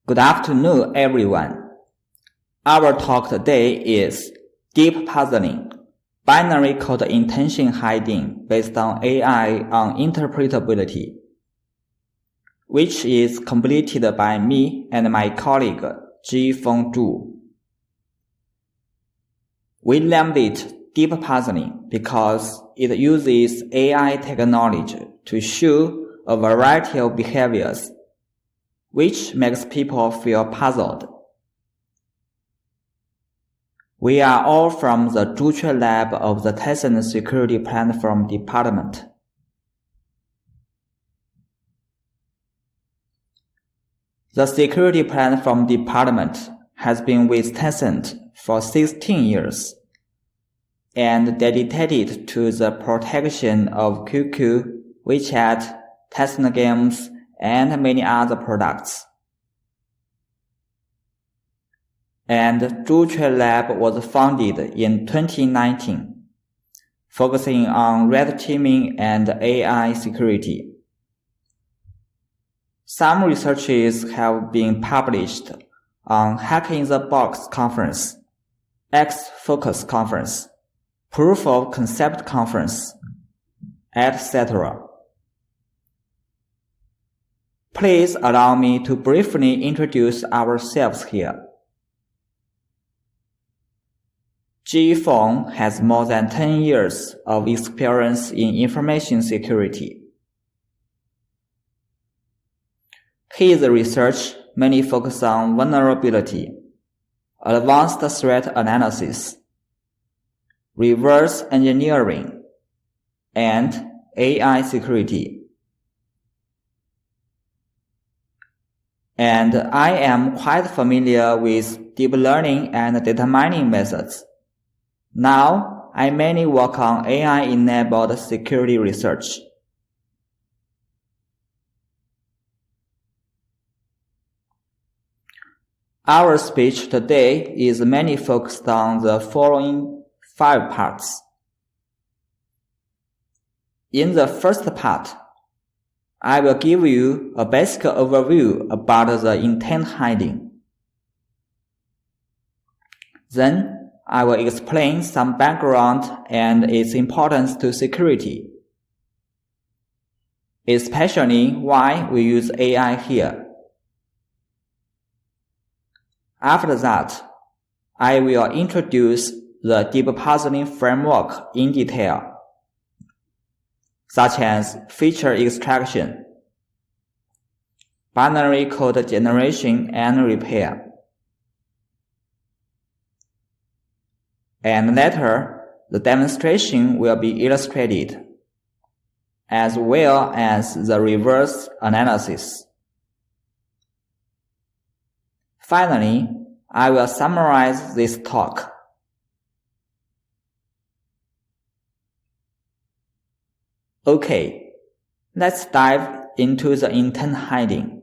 Good afternoon, everyone. Our talk today is Deep Puzzling, Binary Code Intention Hiding based on AI Uninterpretability, which is completed by me and my colleague Jifeng Zhu. We named it Deep Puzzling because it uses AI technology to show a variety of behaviors which makes people feel puzzled. We are all from the Zhu Keyun lab of the Tyson Security Platform Department. The Security Platform Department has been with Tencent for 16 years and dedicated to the protection of QQ, WeChat, Tencent games, and many other products. And Zhu Keyun Lab was founded in 2019, focusing on red teaming and AI security. Some researches have been published on Hack in the Box Conference, X-Focus Conference, Proof of Concept Conference, etc. Please allow me to briefly introduce ourselves here. Jifeng has more than 10 years of experience in information security. His research mainly focuses on vulnerability, advanced threat analysis, reverse engineering, and AI security. And I am quite familiar with deep learning and data mining methods. Now, I mainly work on AI-enabled security research. Our speech today is mainly focused on the following 5 parts. In the first part, I will give you a basic overview about the intent hiding. Then, I will explain some background and its importance to security, especially why we use AI here. After that, I will introduce the deep puzzling framework in detail, such as feature extraction, binary code generation and repair. And later, the demonstration will be illustrated, as well as the reverse analysis. Finally, I will summarize this talk. Okay, let's dive into the intent hiding.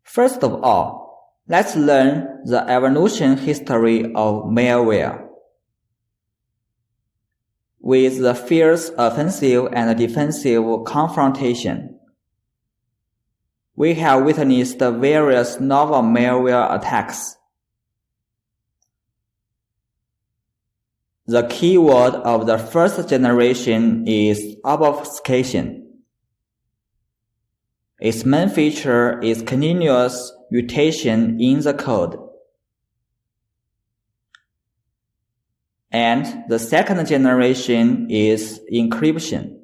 First of all, let's learn the evolution history of malware. With the fierce offensive and defensive confrontation, we have witnessed various novel malware attacks. The key word of the first generation is obfuscation. Its main feature is continuous mutation in the code. And the second generation is encryption.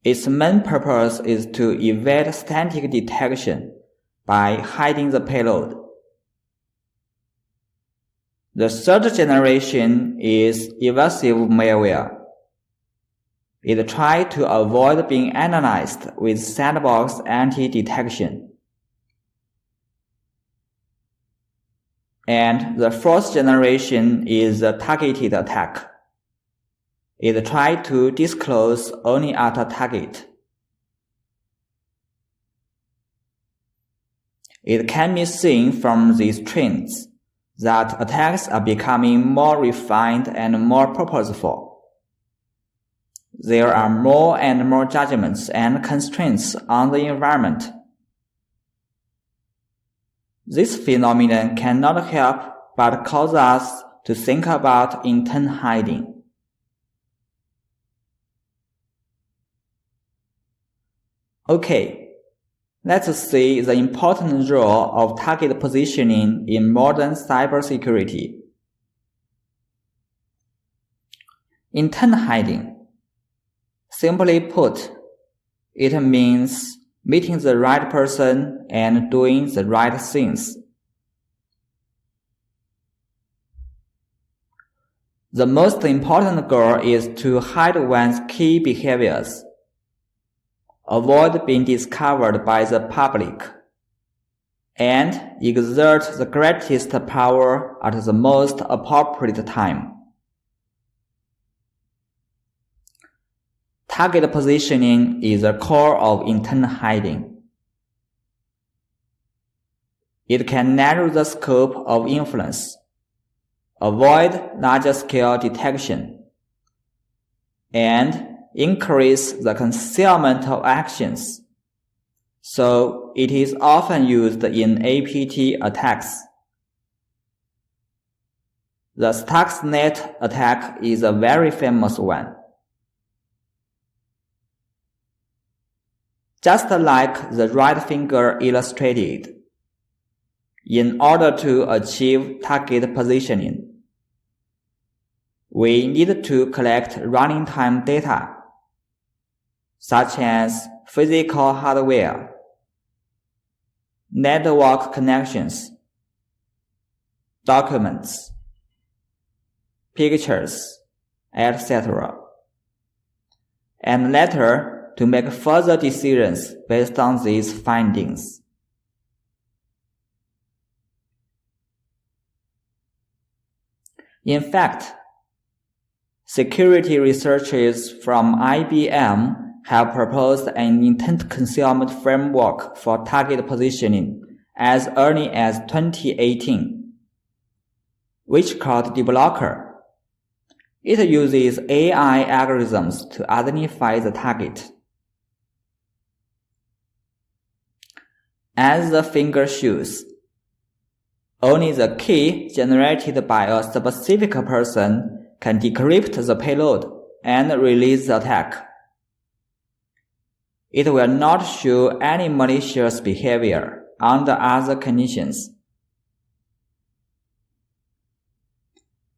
Its main purpose is to evade static detection by hiding the payload. The third generation is evasive malware. It tries to avoid being analyzed with sandbox anti-detection. And the fourth generation is the targeted attack. It tries to disclose only at a target. It can be seen from these trends that attacks are becoming more refined and more purposeful. there are more and more judgments and constraints on the environment. This phenomenon cannot help but cause us to think about intent hiding. Okay, let's see the important role of target positioning in modern cybersecurity. Intent hiding. Simply put, it means meeting the right person and doing the right things. The most important goal is to hide one's key behaviors, avoid being discovered by the public, and exert the greatest power at the most appropriate time. Target positioning is the core of intent hiding. It can narrow the scope of influence, avoid large-scale detection, and increase the concealment of actions, so it is often used in APT attacks. The Stuxnet attack is a very famous one. Just like the right finger illustrated, in order to achieve target positioning, we need to collect running time data, such as physical hardware, network connections, documents, pictures, etc., and later to make further decisions based on these findings. In fact, security researchers from IBM have proposed an intent concealment framework for target positioning as early as 2018, which called DeepLocker. It uses AI algorithms to identify the target. As the finger shows, only the key generated by a specific person can decrypt the payload and release the attack. It will not show any malicious behavior under other conditions.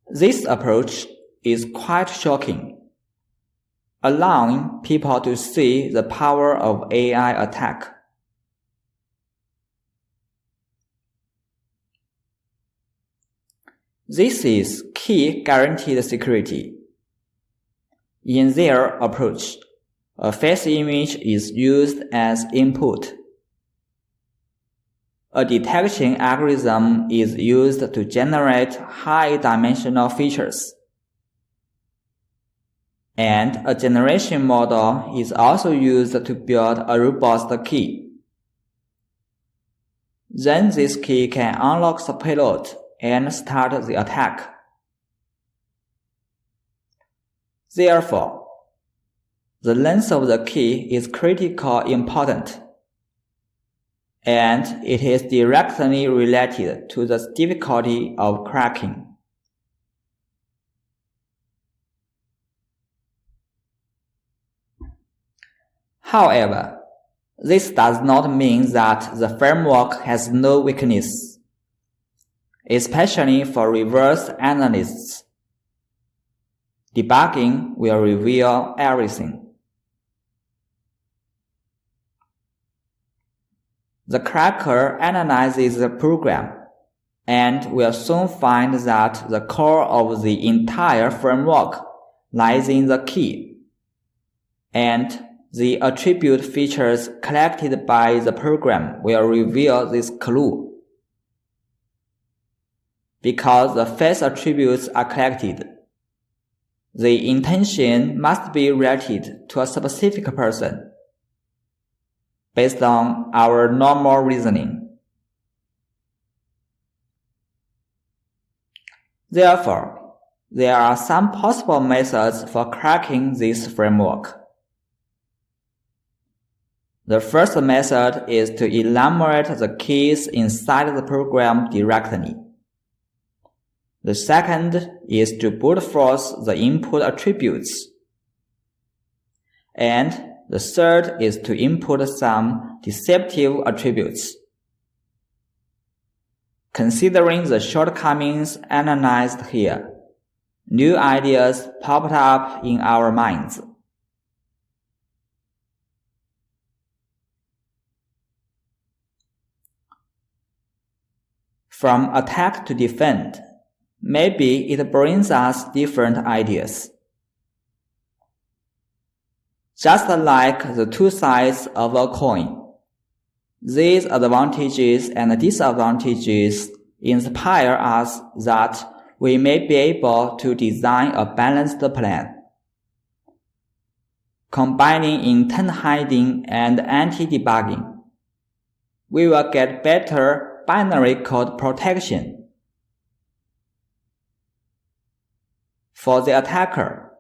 This approach is quite shocking, allowing people to see the power of AI attack. This is key guaranteed security. In their approach, a face image is used as input. A detection algorithm is used to generate high-dimensional features. And a generation model is also used to build a robust key. Then this key can unlock the payload and start the attack. Therefore, the length of the key is critically important, and it is directly related to the difficulty of cracking. However, this does not mean that the framework has no weakness, especially for reverse analysts. Debugging will reveal everything. The cracker analyzes the program and will soon find that the core of the entire framework lies in the key, and the attribute features collected by the program will reveal this clue. Because the face attributes are collected, the intention must be related to a specific person, based on our normal reasoning. Therefore, There are some possible methods for cracking this framework. The first method is to enumerate the keys inside the program directly. The second is to brute force the input attributes. And the third is to input some deceptive attributes. Considering the shortcomings analyzed here, new ideas popped up in our minds. From attack to defend, maybe it brings us different ideas. Just like the two sides of a coin, these advantages and disadvantages inspire us that we may be able to design a balanced plan. Combining intent hiding and anti-debugging, we will get better binary code protection. For the attacker,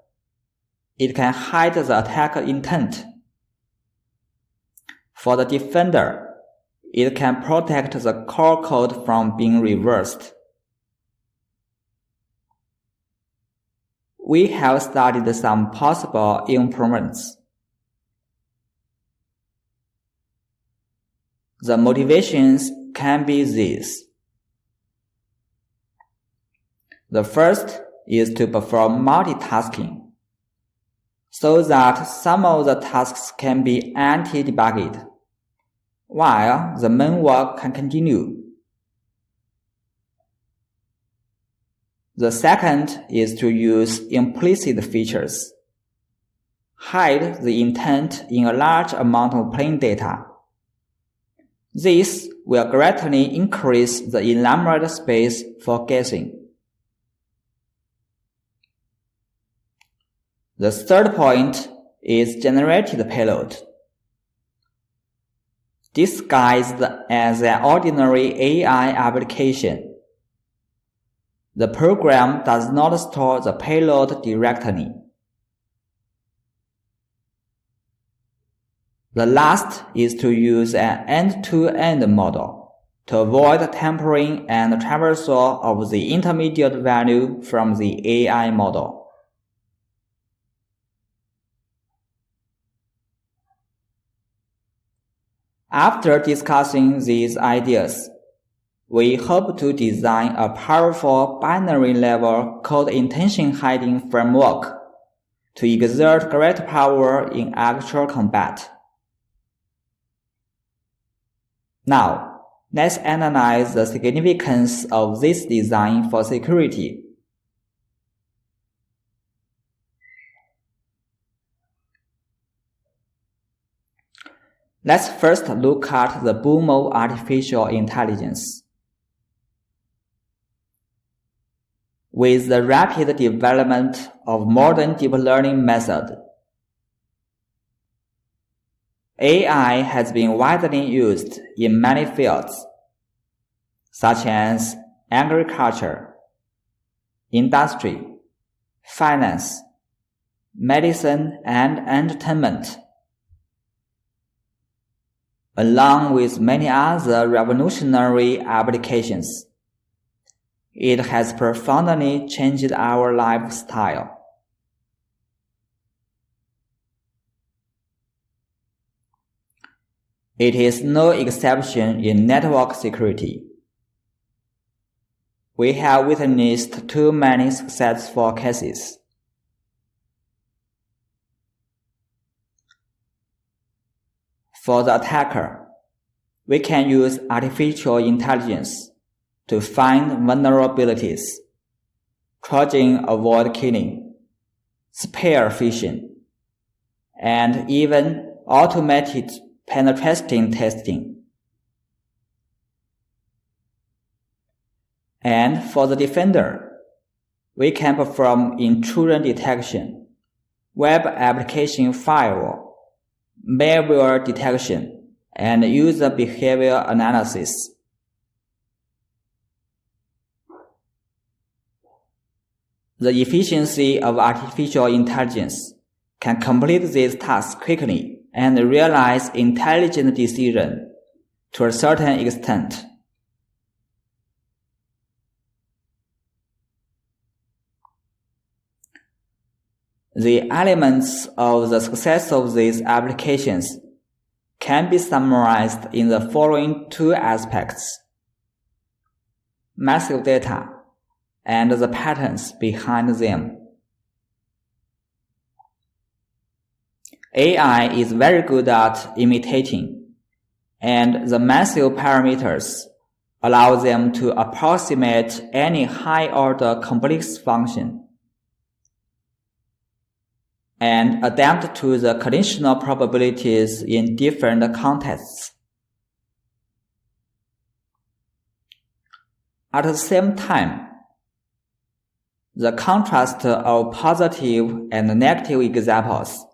it can hide the attack intent. For the defender, it can protect the core code from being reversed. We have studied some possible improvements. The motivations can be these. The first is to perform multitasking, so that some of the tasks can be anti-debugged, while the main work can continue. The second is to use implicit features. Hide the intent in a large amount of plain data. This will greatly increase the enumerated space for guessing. The third point is generated payload. Disguised as an ordinary AI application, the program does not store the payload directly. The last is to use an end-to-end model to avoid tampering and traversal of the intermediate value from the AI model. After discussing these ideas, we hope to design a powerful binary-level code intention hiding framework to exert great power in actual combat. Now, let's analyze the significance of this design for security. Let's first look at the boom of artificial intelligence. With the rapid development of modern deep learning methods, AI has been widely used in many fields, such as agriculture, industry, finance, medicine, and entertainment, along with many other revolutionary applications. It has profoundly changed our lifestyle. It is no exception in network security. We have witnessed too many successful cases. For the attacker, we can use artificial intelligence to find vulnerabilities, Trojan avoid killing, spear phishing, and even automated penetration testing. And for the defender, we can perform intrusion detection, web application firewall, malware detection, and user behavior analysis. The efficiency of artificial intelligence can complete these tasks quickly and realize intelligent decisions to a certain extent. The elements of the success of these applications can be summarized in the following two aspects: massive data and the patterns behind them. AI is very good at imitating, and the massive parameters allow them to approximate any high-order complex function and adapt to the conditional probabilities in different contexts. At the same time, the contrast of positive and negative examples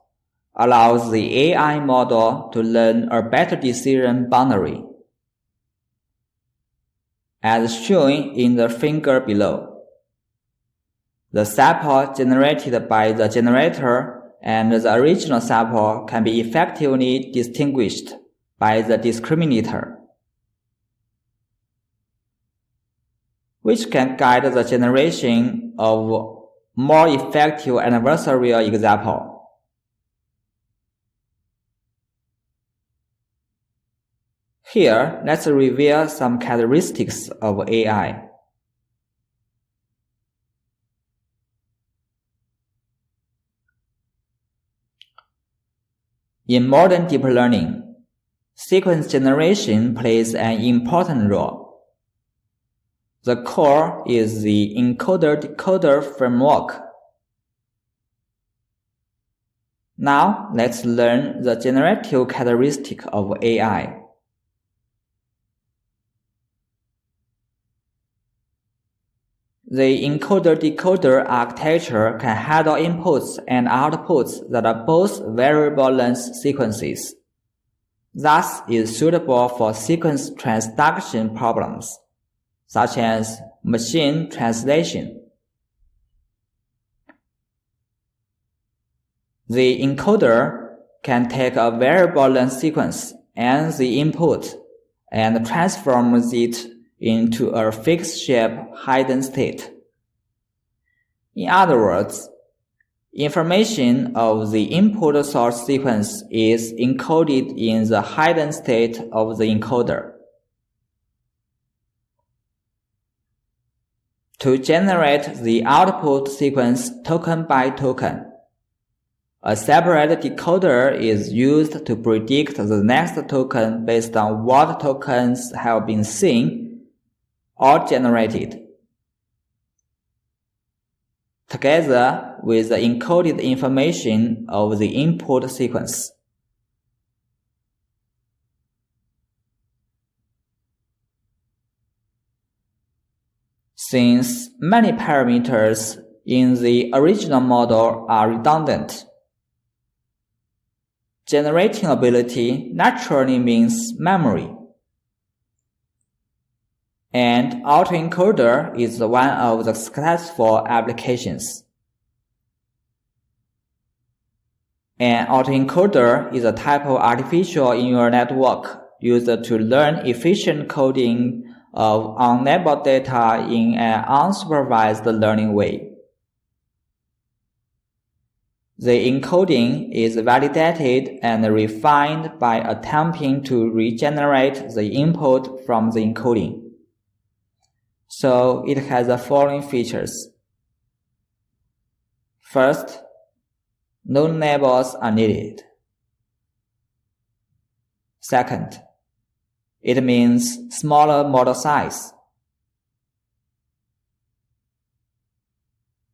allows the AI model to learn a better decision boundary, as shown in the figure below. The sample generated by the generator and the original sample can be effectively distinguished by the discriminator, which can guide the generation of more effective adversarial example. Here, let's review some characteristics of AI. In modern deep learning, sequence generation plays an important role. The core is the encoder-decoder framework. Now, let's learn the generative characteristic of AI. The encoder-decoder architecture can handle inputs and outputs that are both variable-length sequences. Thus, is suitable for sequence transduction problems, such as machine translation. The encoder can take a variable-length sequence and the input and transform it into a fixed-shape hidden state. In other words, information of the input source sequence is encoded in the hidden state of the encoder. To generate the output sequence token by token, a separate decoder is used to predict the next token based on what tokens have been seen or generated, together with the encoded information of the input sequence. Since many parameters in the original model are redundant, generating ability naturally means memory. And autoencoder is one of the successful applications. An autoencoder is a type of artificial neural network used to learn efficient coding of unlabeled data in an unsupervised learning way. The encoding is validated and refined by attempting to regenerate the input from the encoding. So it has the following features. First, no labels are needed. Second, it means smaller model size.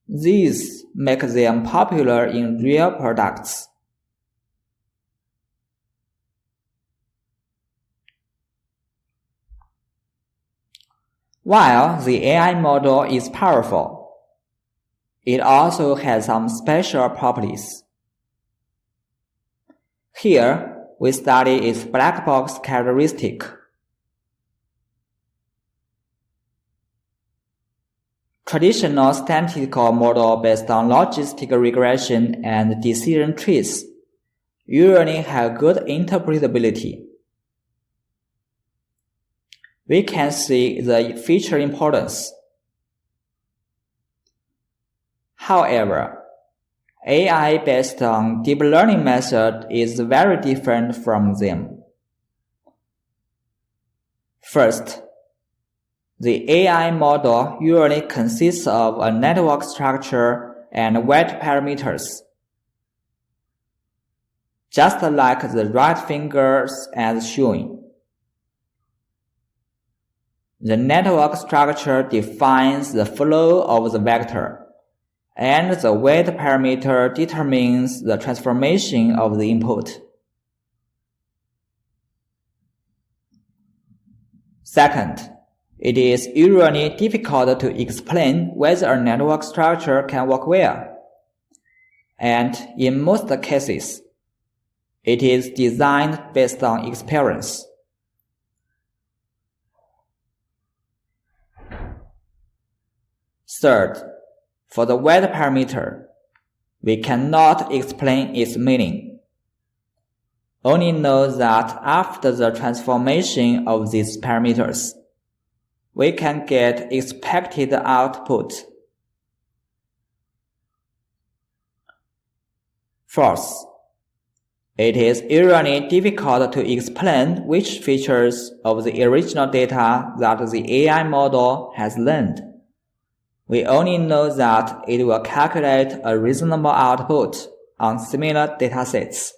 These make them popular in real products. While the AI model is powerful, it also has some special properties. Here, we study its Blackbox Characteristic. Traditional statistical model based on logistic regression and decision trees usually have good interpretability. We can see the feature importance. However, AI based on deep learning method is very different from them. First, the AI model usually consists of a network structure and weight parameters, just like the right fingers as shown. The network structure defines the flow of the vector, and the weight parameter determines the transformation of the input. Second, it is usually difficult to explain whether a network structure can work well, and in most cases, it is designed based on experience. Third, for the weight parameter, we cannot explain its meaning. Only know that after the transformation of these parameters, we can get expected output. Fourth, it is usually difficult to explain which features of the original data that the AI model has learned. We only know that it will calculate a reasonable output on similar datasets.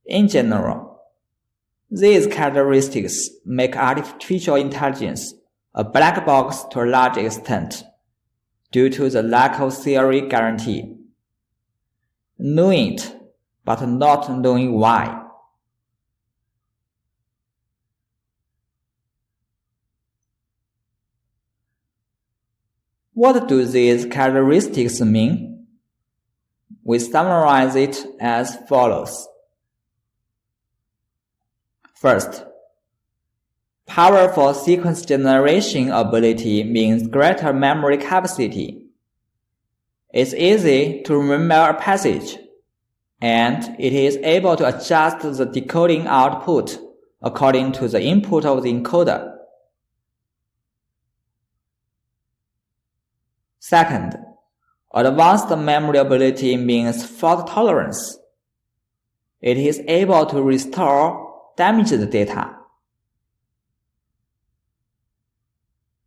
In general, these characteristics make artificial intelligence a black box to a large extent due to the lack of theory guarantee. Knowing it, but not knowing why. What do these characteristics mean? We summarize it as follows. First, powerful sequence generation ability means greater memory capacity. It's easy to remember a passage, and it is able to adjust the decoding output according to the input of the encoder. Second, advanced memory ability means fault tolerance. It is able to restore damaged data.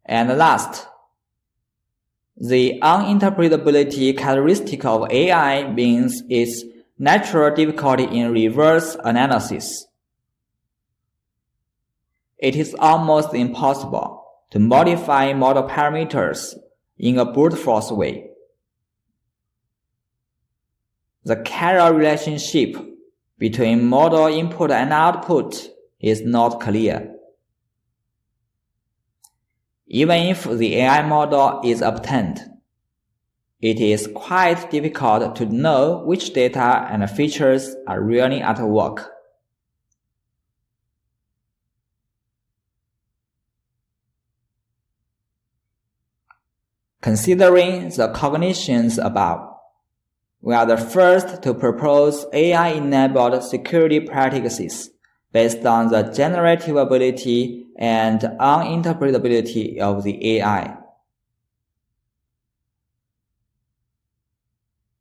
And last, the uninterpretability characteristic of AI means its natural difficulty in reverse analysis. It is almost impossible to modify model parameters in a brute force way. The causal relationship between model input and output is not clear. Even if the AI model is obtained, it is quite difficult to know which data and features are really at work. Considering the cognitions above, we are the first to propose AI-enabled security practices based on the generative ability and uninterpretability of the AI.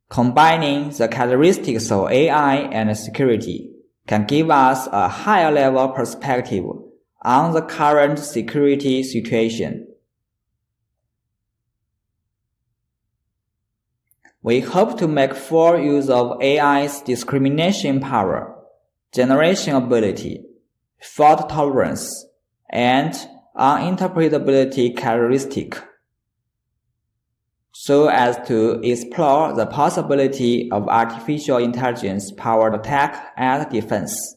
Combining the characteristics of AI and security can give us a higher level perspective on the current security situation. We hope to make full use of AI's discrimination power, generation ability, fault tolerance, and uninterpretability characteristic, so as to explore the possibility of artificial intelligence-powered attack and defense.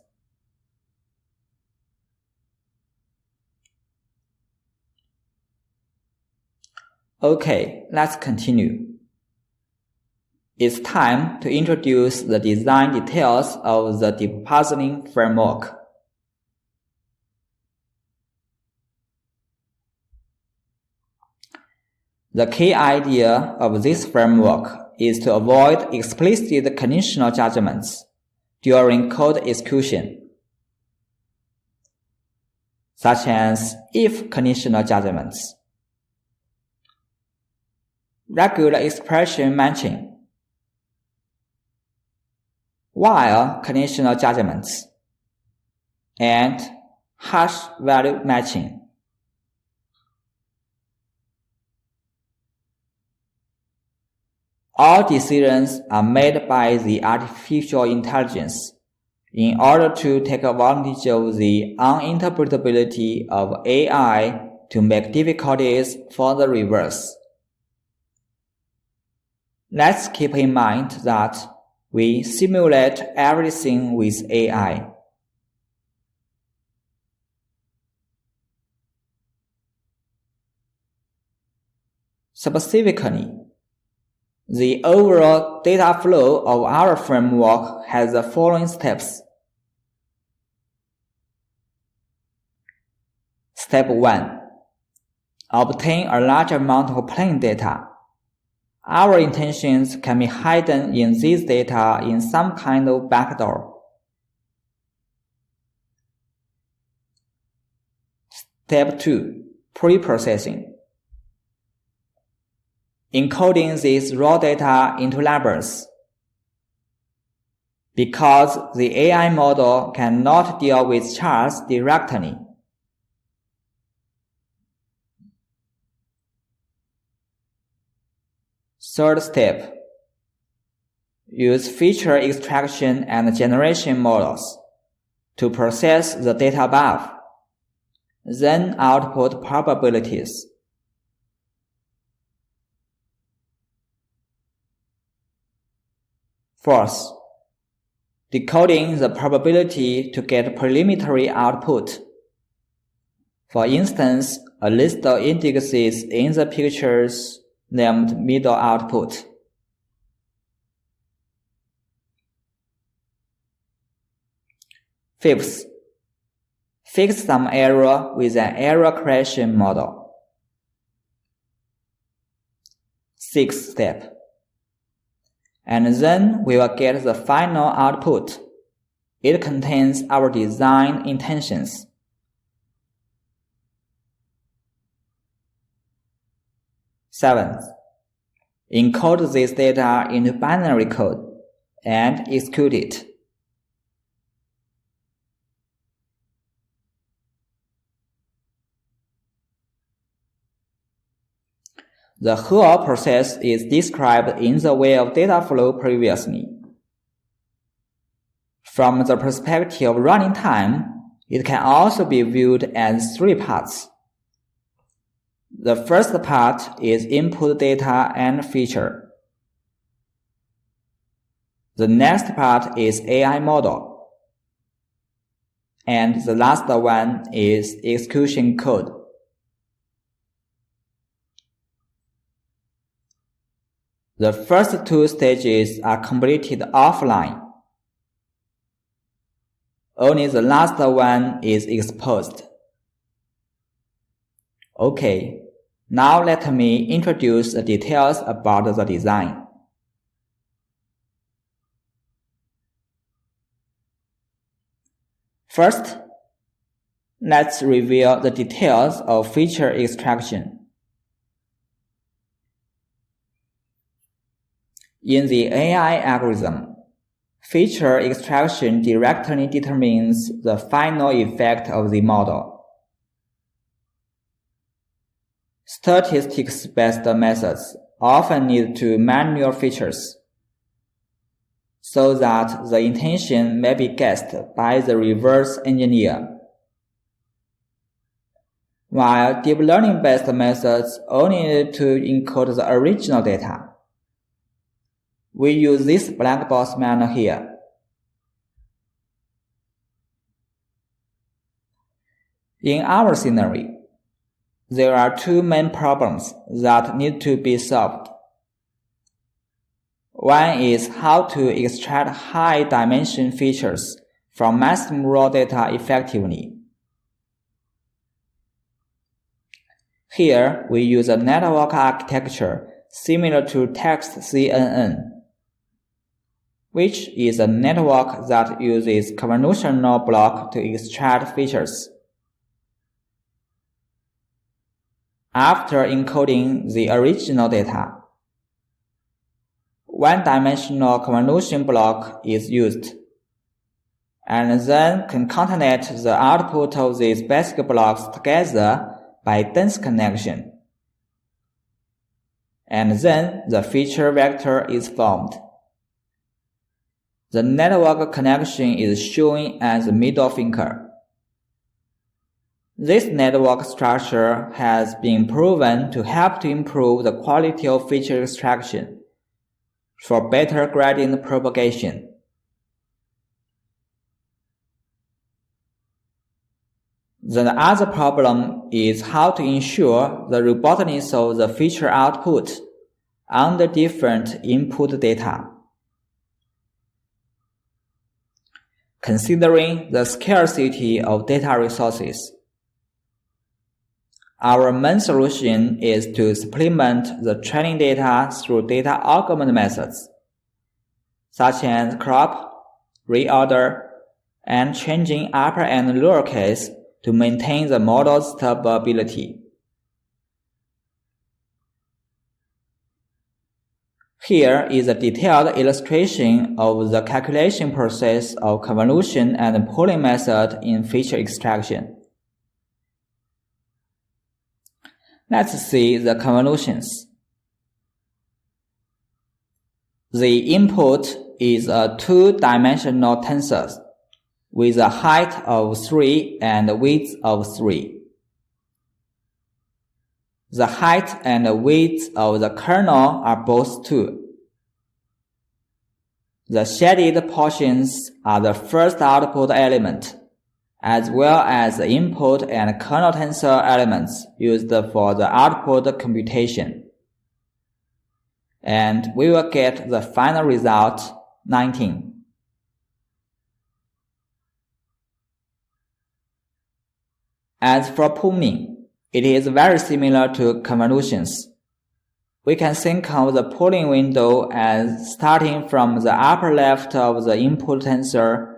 Okay, let's continue. It's time to introduce the design details of the deep puzzling framework. The key idea of this framework is to avoid explicit conditional judgments during code execution, such as if conditional judgments, regular expression matching, while conditional judgments, and hash value matching. All decisions are made by the artificial intelligence in order to take advantage of the uninterpretability of AI to make difficulties for the reverse. Let's keep in mind that we simulate everything with AI. Specifically, the overall data flow of our framework has the following steps. Step 1. Obtain a large amount of plain data. Our intentions can be hidden in this data in some kind of backdoor. Step 2. Pre-processing. Encoding this raw data into labels. Because the AI model cannot deal with charts directly. Third step. Use feature extraction and generation models to process the data above, then output probabilities. Fourth, decoding the probability to get preliminary output. For instance, a list of indexes in the pictures named middle output. Fifth, fix some error with an error correction model. Sixth step. And then we will get the final output. It contains our design intentions. Seventh, encode this data into binary code and execute it. The whole process is described in the way of data flow previously. From the perspective of running time, it can also be viewed as 3 parts. The first part is input data and feature. The next part is AI model. And the last one is execution code. The first 2 stages are completed offline. Only the last one is exposed. Okay, now let me introduce the details about the design. First, let's reveal the details of feature extraction. In the AI algorithm, feature extraction directly determines the final effect of the model. Statistics-based methods often need to manual features, so that the intention may be guessed by the reverse engineer. While deep learning-based methods only need to encode the original data. We use this black box manner here. In our scenario, there are 2 main problems that need to be solved. One is how to extract high-dimension features from massive raw data effectively. Here, we use a network architecture similar to text CNN, which is a network that uses convolutional block to extract features. After encoding the original data, one-dimensional convolution block is used, and then concatenate the output of these basic blocks together by dense connection. And then the feature vector is formed. The network connection is shown as the middle finger. This network structure has been proven to help to improve the quality of feature extraction for better gradient propagation. The other problem is how to ensure the robustness of the feature output under different input data. Considering the scarcity of data resources, our main solution is to supplement the training data through data augment methods, such as crop, reorder, and changing upper and lower case to maintain the model's stability. Here is a detailed illustration of the calculation process of convolution and pooling method in feature extraction. Let's see the convolutions. The input is a two-dimensional tensor with a height of 3 and width of 3. The height and width of the kernel are both 2. The shaded portions are the first output element, as well as the input and kernel tensor elements used for the output computation. And we will get the final result, 19. As for pooling, it is very similar to convolutions. We can think of the pooling window as starting from the upper left of the input tensor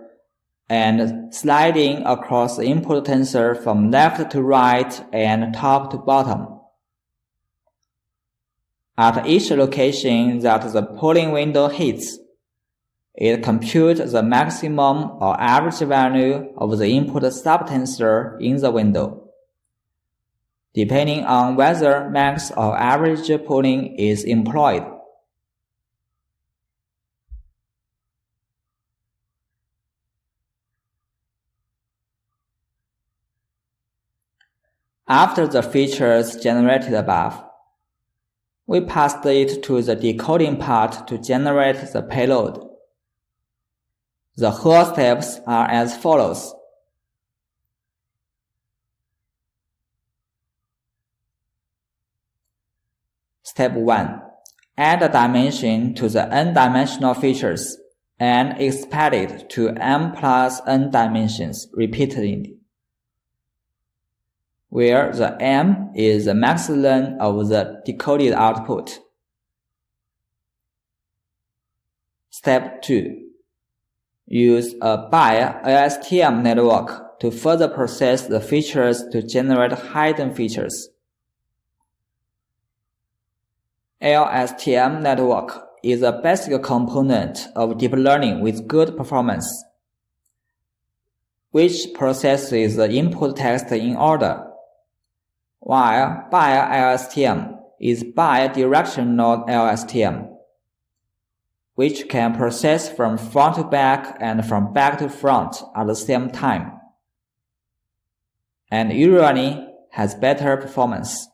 and sliding across the input tensor from left to right and top to bottom. At each location that the pooling window hits, it computes the maximum or average value of the input subtensor in the window, depending on whether max or average pooling is employed. After the features generated above, we passed it to the decoding part to generate the payload. The whole steps are as follows. Step 1. Add a dimension to the n-dimensional features and expand it to m plus n dimensions repeatedly, where the m is the max length of the decoded output. Step 2. Use a bi-LSTM network to further process the features to generate hidden features. LSTM network is a basic component of deep learning with good performance, which processes the input text in order, while bi-LSTM is bi-directional LSTM, which can process from front to back and from back to front at the same time, and usually has better performance.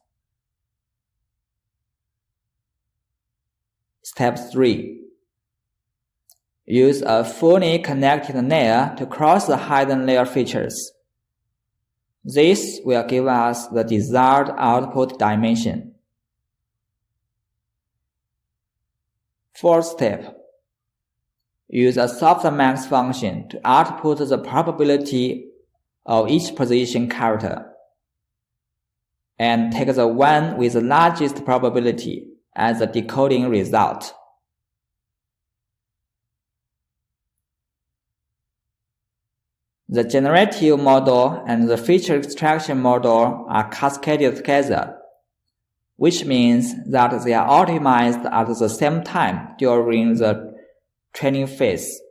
Step 3. Use a fully connected layer to cross the hidden layer features. This will give us the desired output dimension. Fourth step. Use a softmax function to output the probability of each position character. and take the one with the largest probability as the decoding result. The generative model and the feature extraction model are cascaded together, which means that they are optimized at the same time during the training phase,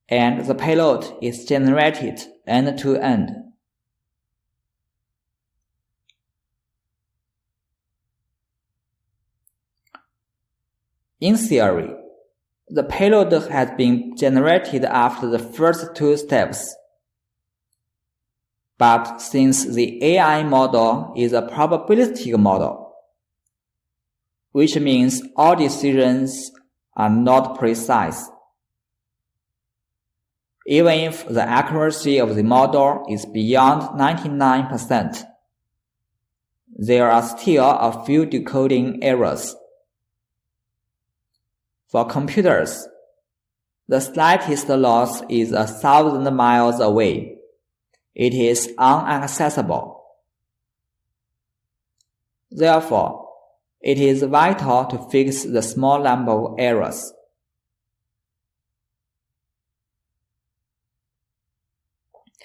and the payload is generated end-to-end. In theory, the payload has been generated after the first two steps. But since the AI model is a probabilistic model, which means all decisions are not precise, even if the accuracy of the model is beyond 99%, there are still a few decoding errors. For computers, the slightest loss is 1,000 miles away. It is inaccessible. Therefore, it is vital to fix the small number of errors.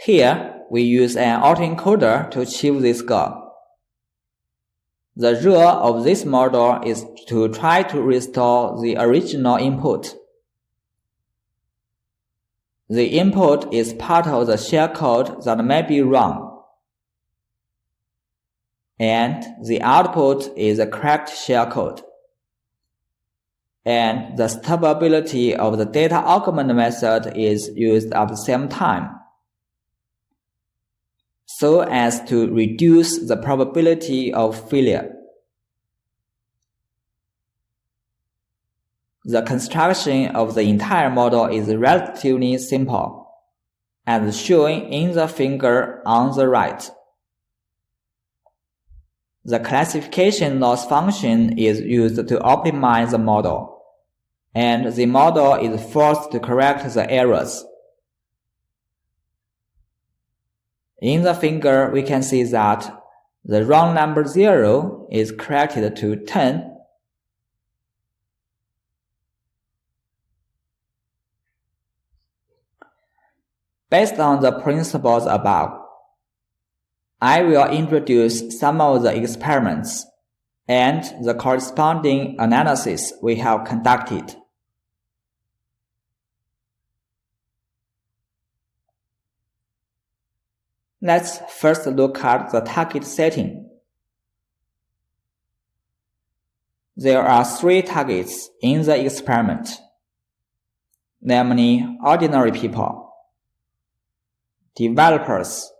Here, we use an autoencoder to achieve this goal. The rule of this model is to try to restore the original input. The input is part of the shellcode that may be wrong, and the output is a correct shellcode. And the stability of the data augment method is used at the same time, so as to reduce the probability of failure. The construction of the entire model is relatively simple, as shown in the figure on the right. The classification loss function is used to optimize the model, and the model is forced to correct the errors. In the figure, we can see that the wrong number 0 is corrected to 10. Based on the principles above, I will introduce some of the experiments and the corresponding analysis we have conducted. Let's first look at the target setting. There are 3 targets in the experiment, namely ordinary people, developers,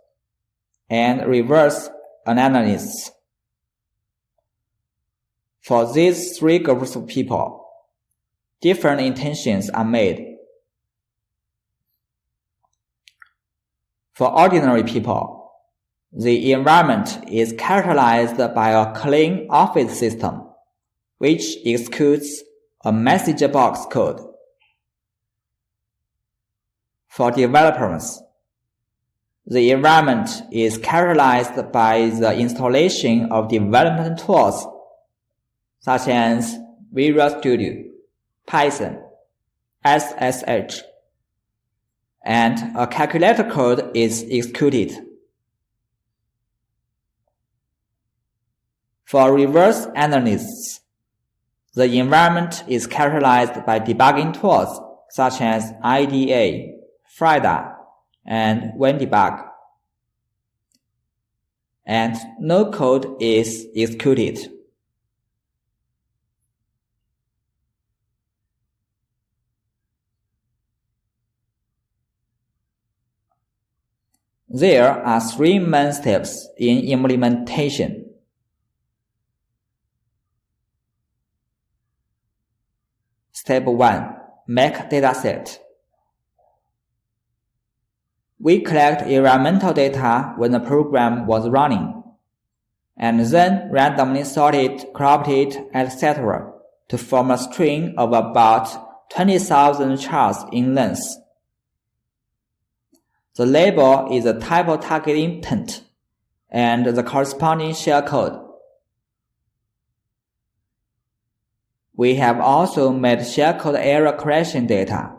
and reverse analysts. For these 3 groups of people, different intentions are made. For ordinary people, the environment is characterized by a clean office system, which executes a message box code. For developers, the environment is characterized by the installation of development tools such as Visual Studio, Python, SSH, and a calculator code is executed. For reverse analysts, the environment is characterized by debugging tools such as IDA, FRIDA, and WinDebug, and no code is executed. There are 3 main steps in implementation. Step 1. Make dataset. We collect environmental data when the program was running, and then randomly sort it, cropped it, etc. to form a string of about 20,000 charts in length. The label is the type of target intent, and the corresponding shellcode. We have also made shellcode error correction data,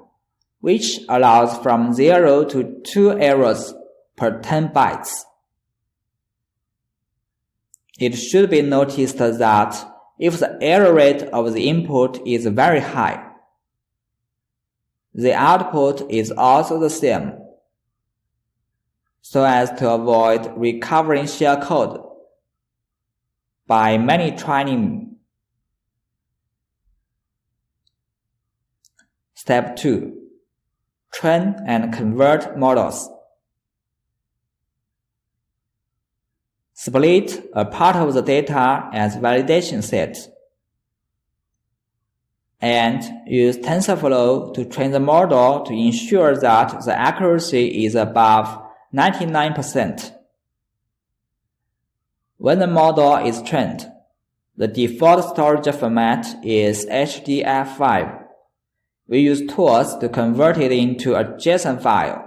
which allows from 0 to 2 errors per 10 bytes. It should be noticed that if the error rate of the input is very high, the output is also the same, so as to avoid recovering shellcode by many training. Step 2. Train and convert models. Split a part of the data as validation set and use TensorFlow to train the model to ensure that the accuracy is above 99%. When the model is trained, the default storage format is HDF5. We use tools to convert it into a JSON file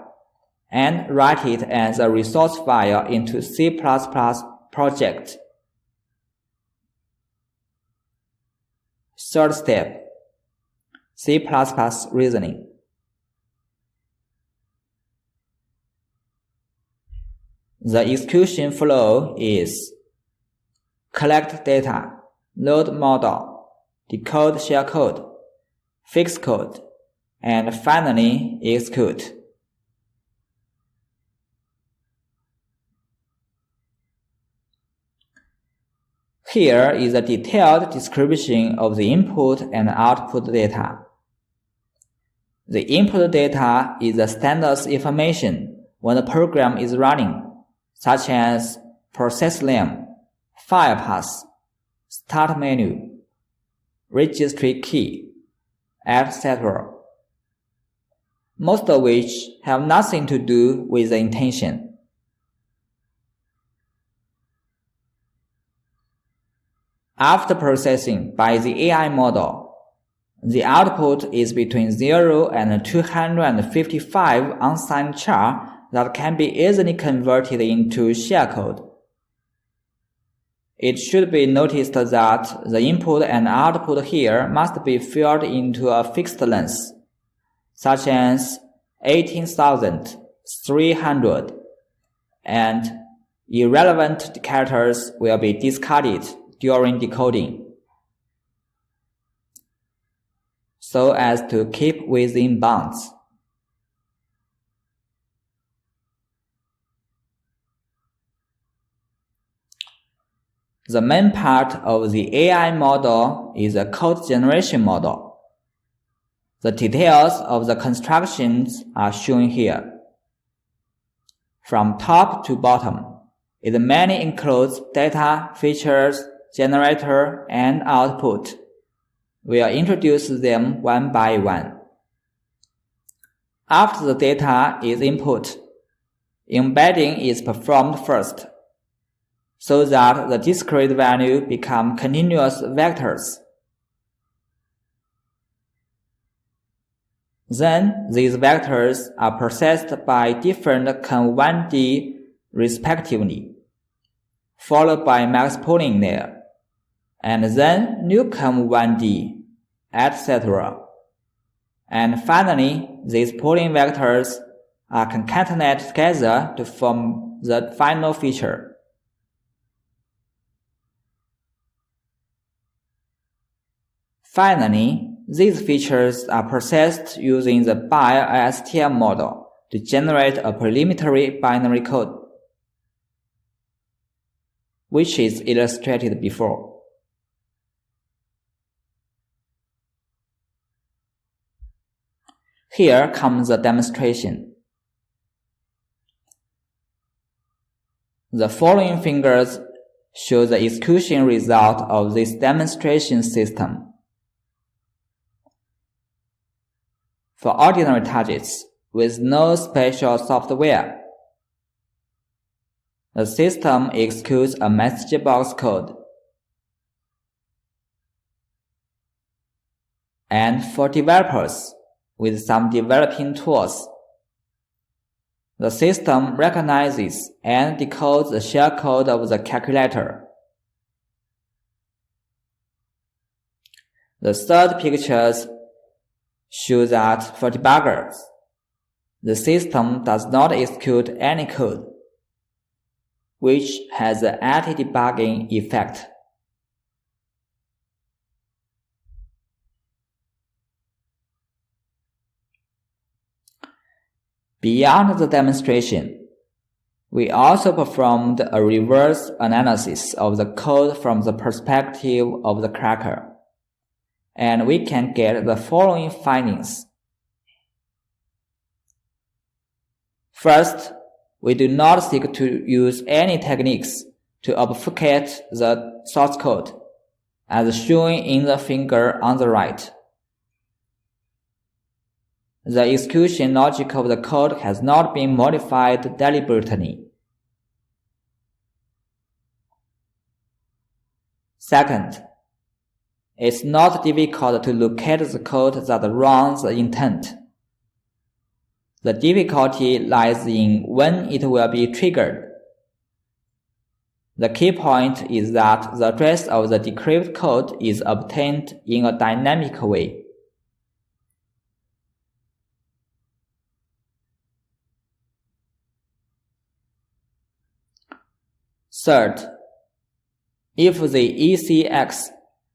and write it as a resource file into C++ project. Third step, C++ reasoning. The execution flow is collect data, load model, decode shellcode, fix code, and finally execute. Here is a detailed description of the input and output data. The input data is the standard information when the program is running, such as process name, file path, start menu, registry key, etc., most of which have nothing to do with the intention. After processing by the AI model, the output is between 0 and 255 unsigned char that can be easily converted into shellcode. It should be noticed that the input and output here must be filled into a fixed length, such as 18,300, and irrelevant characters will be discarded during decoding, so as to keep within bounds. The main part of the AI model is a code generation model. The details of the constructions are shown here. From top to bottom, it mainly includes data, features, generator, and output. We'll introduce them one by one. After the data is input, embedding is performed first, so that the discrete value become continuous vectors. Then these vectors are processed by different Con1D respectively, followed by max pooling layer, and then new Con1D, etc. And finally, these pooling vectors are concatenated together to form the final feature. Finally, these features are processed using the BIOSTM model to generate a preliminary binary code, which is illustrated before. Here comes the demonstration. The following figures show the execution result of this demonstration system. For ordinary targets with no special software, the system executes a message box code. And for developers with some developing tools, The system recognizes and decodes the shellcode of the calculator. The third pictures show that for debuggers, the system does not execute any code, which has an anti-debugging effect. Beyond the demonstration, we also performed a reverse analysis of the code from the perspective of the cracker, and we can get the following findings. First, we do not seek to use any techniques to obfuscate the source code, as shown in the figure on the right. The execution logic of the code has not been modified deliberately. Second, it's not difficult to locate the code that runs the intent. The difficulty lies in when it will be triggered. The key point is that the address of the decrypted code is obtained in a dynamic way. Third, if the ECX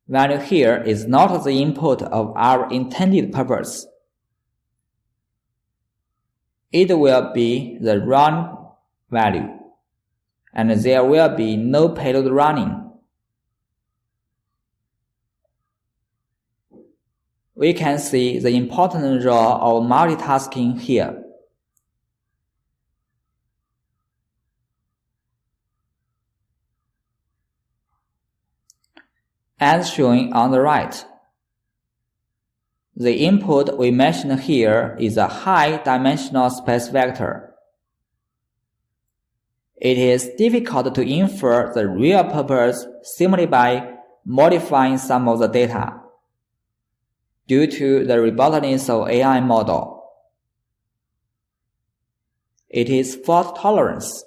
value here is not the input of our intended purpose, it will be the run value, and there will be no payload running. We can see the important role of multitasking here. As shown on the right, the input we mentioned here is a high-dimensional space vector. It is difficult to infer the real purpose simply by modifying some of the data, due to the robustness of AI model. It is fault tolerance.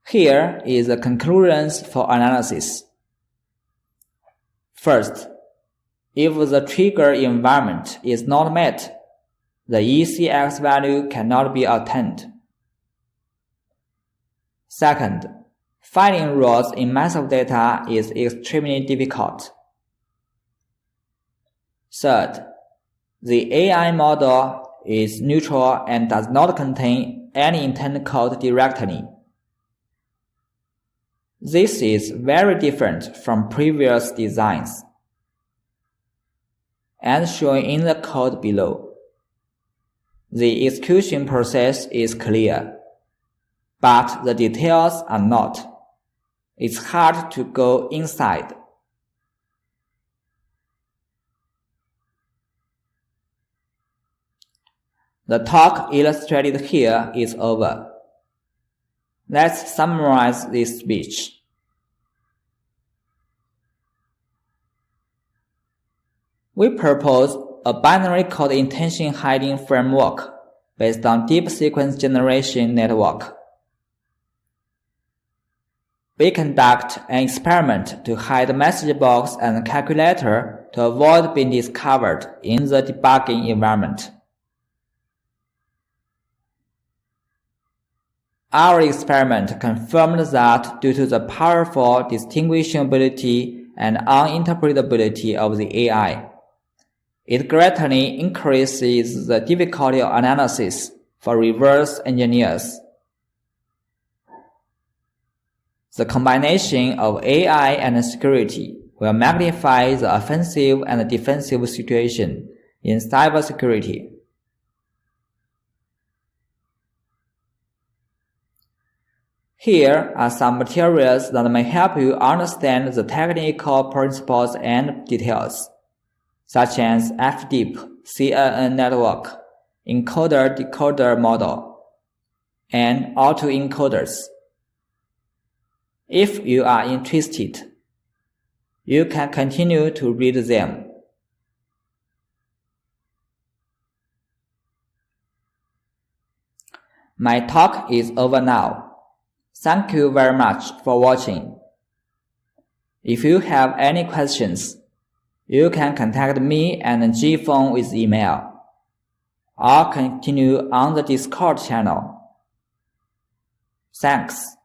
Here is the conclusions for analysis. First, if the trigger environment is not met, the ECX value cannot be obtained. Second, finding rows in massive data is extremely difficult. Third, the AI model is neutral and does not contain any intent code directly. This is very different from previous designs, as shown in the code below. The execution process is clear, but the details are not. It's hard to go inside. The talk illustrated here is over. Let's summarize this speech. We propose a binary code intention hiding framework based on deep sequence generation network. We conduct an experiment to hide message box and calculator to avoid being discovered in the debugging environment. Our experiment confirmed that due to the powerful distinguishability and uninterpretability of the AI, it greatly increases the difficulty of analysis for reverse engineers. The combination of AI and security will magnify the offensive and defensive situation in cybersecurity. Here are some materials that may help you understand the technical principles and details, such as FDeep, CNN network, encoder-decoder model, and autoencoders. If you are interested, you can continue to read them. My talk is over now. Thank you very much for watching. If you have any questions, you can contact me and Jifeng with email, or continue on the Discord channel. Thanks.